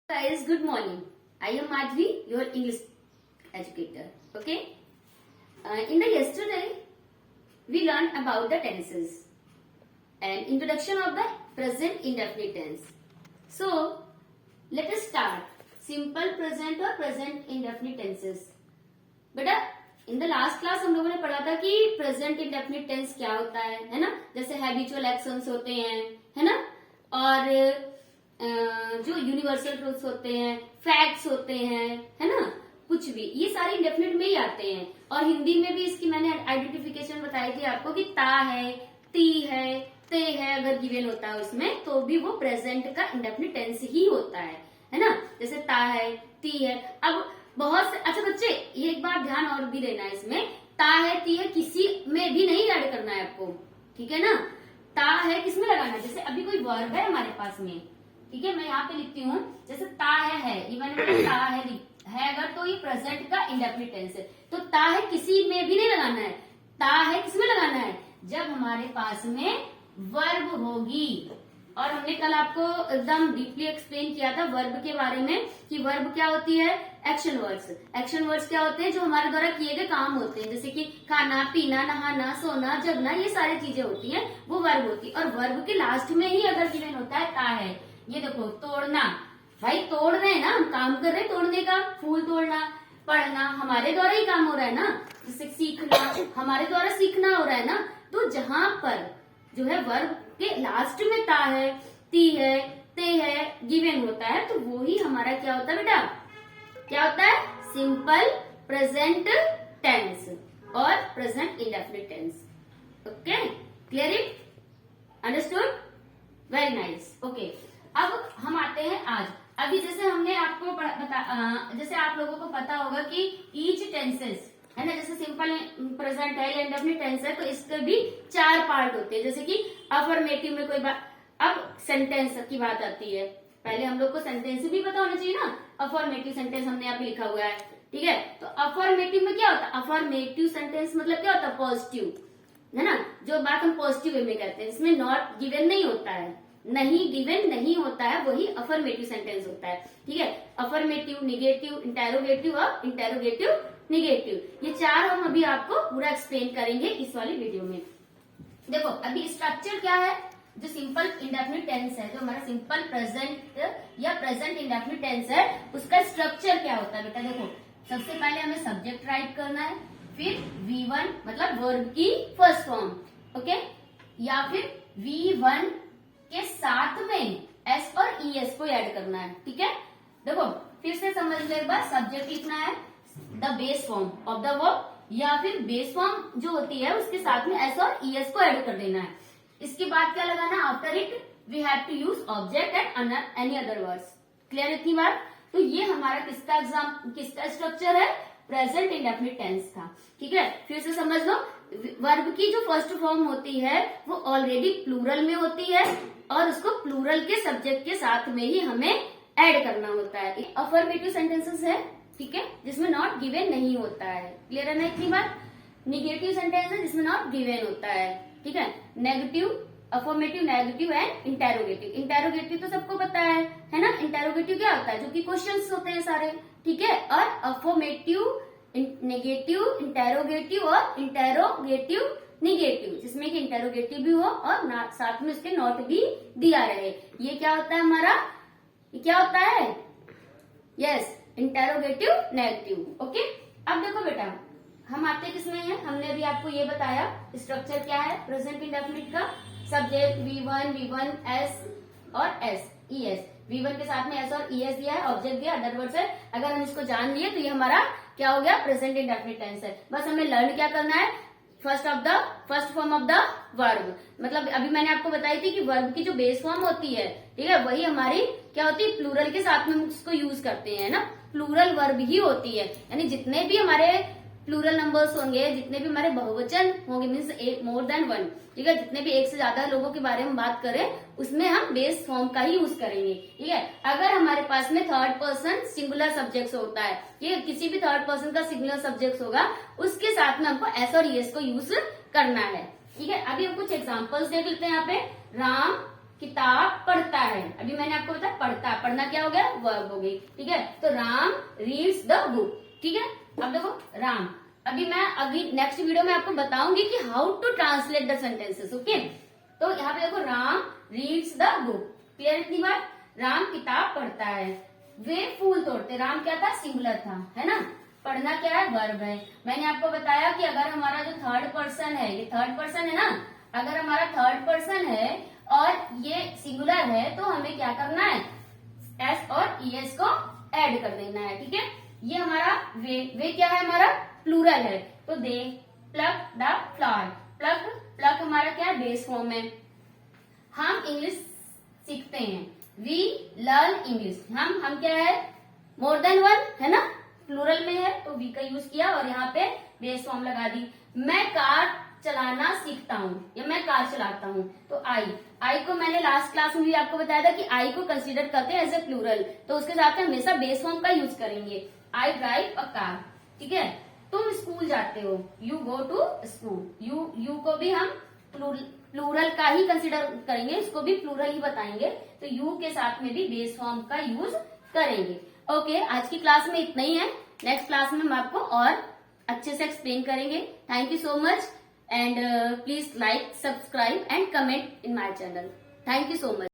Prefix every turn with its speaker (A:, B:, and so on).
A: Guys, good morning. I am Madhvi, your English educator. Okay. In the yesterday, we learned about the tenses and introduction of the present indefinite tense. So, let us start. Simple present or present indefinite tenses. बेटा in the last class हम लोगों ने पढ़ा था कि present indefinite tense क्या होता है ना, जैसे हैबिचुअल एक्शंस होते हैं, है ना, और जो यूनिवर्सल ट्रूथ्स होते हैं, फैक्ट्स होते हैं, है ना, कुछ भी ये सारे इंडेफिनिट में ही आते हैं। और हिंदी में भी इसकी मैंने आइडेंटिफिकेशन बताई थी आपको कि ता है, ती है, ते है, अगर गिवन होता है उसमें तो भी वो प्रेजेंट का इंडेफिनिट टेंस ही होता है ना। जैसे ता है, ती है। अब बहुत से अच्छा बच्चे ये एक बार ध्यान और भी देना है, इसमें ता है, ती है किसी में भी नहीं ऐड करना है आपको, ठीक है ना। ता है किसमें लगाना है, जैसे अभी कोई वर्ब है हमारे पास में, ठीक है, मैं यहाँ पे लिखती हूँ जैसे ता है, ये मैंने बोला ता है अगर तो ये प्रेजेंट का इंडेफिनिट टेंस है। तो ता है किसी में भी नहीं लगाना है, ता है किसमें लगाना है, जब हमारे पास में वर्ब होगी। और हमने कल आपको एकदम डीपली एक्सप्लेन किया था वर्ब के बारे में कि वर्ब क्या होती है, एक्शन वर्ड्स। एक्शन वर्ड्स क्या होते हैं, जो हमारे द्वारा किए गए काम होते हैं, जैसे कि खाना, पीना, नहाना, सोना, जगना, ये सारी चीजें होती हैं, वो वर्ब होती है। और वर्ब के लास्ट में ही अगर गिवन होता है ता है। ये देखो तोड़ना, भाई तोड़ रहे हैं ना, हम काम कर रहे हैं तोड़ने का, फूल तोड़ना। पढ़ना हमारे द्वारा ही काम हो रहा है ना, जैसे सीखना हमारे द्वारा सीखना हो रहा है ना। तो जहां पर जो है वर्ब के लास्ट में ता है, ती है, ते है गिवन होता है, तो वो ही हमारा क्या होता है बेटा, क्या होता है, सिंपल प्रेजेंट टेंस और present indefinite tense. Okay, clear it, understood, very nice. Okay, अब हम आते हैं आज। अभी जैसे हमने आपको जैसे आप लोगों को पता होगा कि ईच टेंसेस है ना, जैसे सिंपल प्रेजेंट है या इंडेफिनिट टेंस है तो इसके भी 4 पार्ट होते हैं। जैसे कि अफर्मेटिव में कोई बात, अब सेंटेंस की बात आती है, पहले हम लोग को सेंटेंस भी पता होना चाहिए ना। अफर्मेटिव सेंटेंस हमने यहाँ पे लिखा हुआ है, ठीक है। तो अफर्मेटिव में क्या होता है, अफर्मेटिव सेंटेंस मतलब क्या होता है, पॉजिटिव, है ना, जो बात हम पॉजिटिव वे में कहते हैं, इसमें नॉट गिवन नहीं होता है, नहीं गिवन नहीं होता है, वही अफर्मेटिव सेंटेंस होता है, ठीक है। अफर्मेटिव, निगेटिव, इंटेरोगेटिव और इंटेरोगेटिव निगेटिव, ये 4 हम अभी आपको पूरा एक्सप्लेन करेंगे इस वाली वीडियो में। देखो अभी स्ट्रक्चर क्या है, जो सिंपल इंडेफिनिट टेंस है, जो हमारा सिंपल प्रेजेंट या प्रेजेंट इंडेफिनिट टेंस है, उसका स्ट्रक्चर क्या होता है बेटा। देखो सबसे पहले हमें सब्जेक्ट राइट करना है, फिर V1 मतलब वर्ब की फर्स्ट फॉर्म, ओके, या फिर V1 के साथ में S और ES को ऐड करना है, ठीक है। देखो फिर से समझ लो एक बार, सब्जेक्ट लिखना है the base form of the verb, या फिर बेस फॉर्म जो होती है उसके साथ में S और ES को ऐड कर देना है। इसके बाद क्या लगाना, after it we have to use object and any other words. Clear इतनी बात। तो ये हमारा किसका स्ट्रक्चर है, प्रेजेंट इंडेफिनिट टेंस का, ठीक है। फिर से समझ लो, वर्ब की जो फर्स्ट फॉर्म होती है वो ऑलरेडी प्लूरल में होती है और उसको प्लूरल के सब्जेक्ट के साथ में ही हमें ऐड करना होता है। अफर्मेटिव सेंटेंसेस है, ठीक है, जिसमें नॉट गिवन नहीं होता है। क्लियर है ना इतनी बात। निगेटिव सेंटेंस है जिसमें नॉट गिवन होता है, ठीक है। Negative, affirmative, negative and interrogative. Interrogative तो सबको पता है ना। इंटेरोगेटिव क्या होता है, जो कि क्वेश्चंस होते हैं सारे, ठीक है। और अफर्मेटिव, नेगेटिव, इंटेरोगेटिव और इंटेरोगेटिव निगेटिव, जिसमें कि इंटेरोगेटिव भी हो और साथ में उसके नॉट भी दिया रहे। ये क्या होता है हमारा, ये क्या होता है, यस, इंटेरोगेटिव नेगेटिव। ओके, अब देखो बेटा हम आते हैं किसमें है, हमने अभी आपको ये बताया स्ट्रक्चर क्या है प्रेजेंट इंडेफिनिट का। सब्जेक्ट V1 S और ES, V1 के साथ में S और ES दिया है, ऑब्जेक्ट दिया, अदर वर्ड्स है। अगर हम इसको जान लिए तो ये हमारा क्या हो गया, प्रेजेंट इंडेफिनिट टेंस है। बस हमें लर्न क्या करना है, first form of the verb. मतलब अभी मैंने आपको बताई थी कि वर्ब की जो बेस फॉर्म होती है, ठीक है, वही हमारी क्या होती है, प्लूरल के साथ में उसको यूज करते हैं ना, प्लूरल वर्ब ही होती है। यानी जितने भी हमारे प्लूरल नंबर्स होंगे, जितने भी हमारे बहुवचन होंगे, मीन्स मोर देन 1, ठीक है, जितने भी एक से ज्यादा लोगों के बारे में बात करें उसमें हम बेस फॉर्म का ही यूज करेंगे, ठीक है। अगर हमारे पास में थर्ड पर्सन सिंगुलर सब्जेक्ट होता है, ठीक है, किसी भी थर्ड पर्सन का सिंगुलर सब्जेक्ट होगा, उसके साथ में हमको S और ES को यूज करना है, ठीक है। अभी हम कुछ एग्जाम्पल्स देख लेते हैं यहाँ पे। राम किताब पढ़ता है। अभी मैंने आपको बताया पढ़ता, पढ़ना क्या हो गया, वर्ब हो गई। ठीक है, तो राम रीड्स द बुक। ठीक है, अब देखो राम, अभी मैं अभी नेक्स्ट वीडियो में आपको बताऊंगी कि how to translate the sentences. Okay, तो यहाँ पे देखो Ram reads the book, clear इतनी बात। राम किताब पढ़ता है, वे फूल तोड़ते, राम क्या था, सिंगुलर था, है ना। पढ़ना क्या है, वर्ब है। मैंने आपको बताया कि अगर हमारा जो थर्ड पर्सन है, ये थर्ड पर्सन है ना, अगर हमारा थर्ड पर्सन है और ये सिंगुलर है तो हमें क्या करना है, एस और ईएस को ऐड कर देना है। ठीक है, ये हमारा वे क्या है, हमारा प्लूरल है, तो दे प्लक द फ्लावर, प्लक हमारा क्या है, बेस फॉर्म है। हम इंग्लिश सीखते हैं, वी लर्न इंग्लिश, हम क्या है, मोर देन वन है ना, प्लूरल में है तो वी का यूज किया और यहाँ पे बेस फॉर्म लगा दी। मैं कार चलाना सीखता हूँ या मैं कार चलाता हूँ, तो आई को मैंने लास्ट क्लास में भी आपको बताया था कि आई को कंसीडर करते हैं एज ए प्लूरल, तो उसके साथ हमेशा बेस फॉर्म का यूज करेंगे। I drive a car. ठीक है, तुम स्कूल जाते हो, you go to school. You को भी हम प्लूरल का ही कंसीडर करेंगे, इसको भी प्लूरल ही बताएंगे, तो यू के साथ में भी बेस फॉर्म का यूज करेंगे। ओके, आज की क्लास में इतना ही है। नेक्स्ट क्लास में हम आपको और अच्छे से एक्सप्लेन करेंगे। Thank you so much and please like, subscribe and comment in my channel. Thank you so much.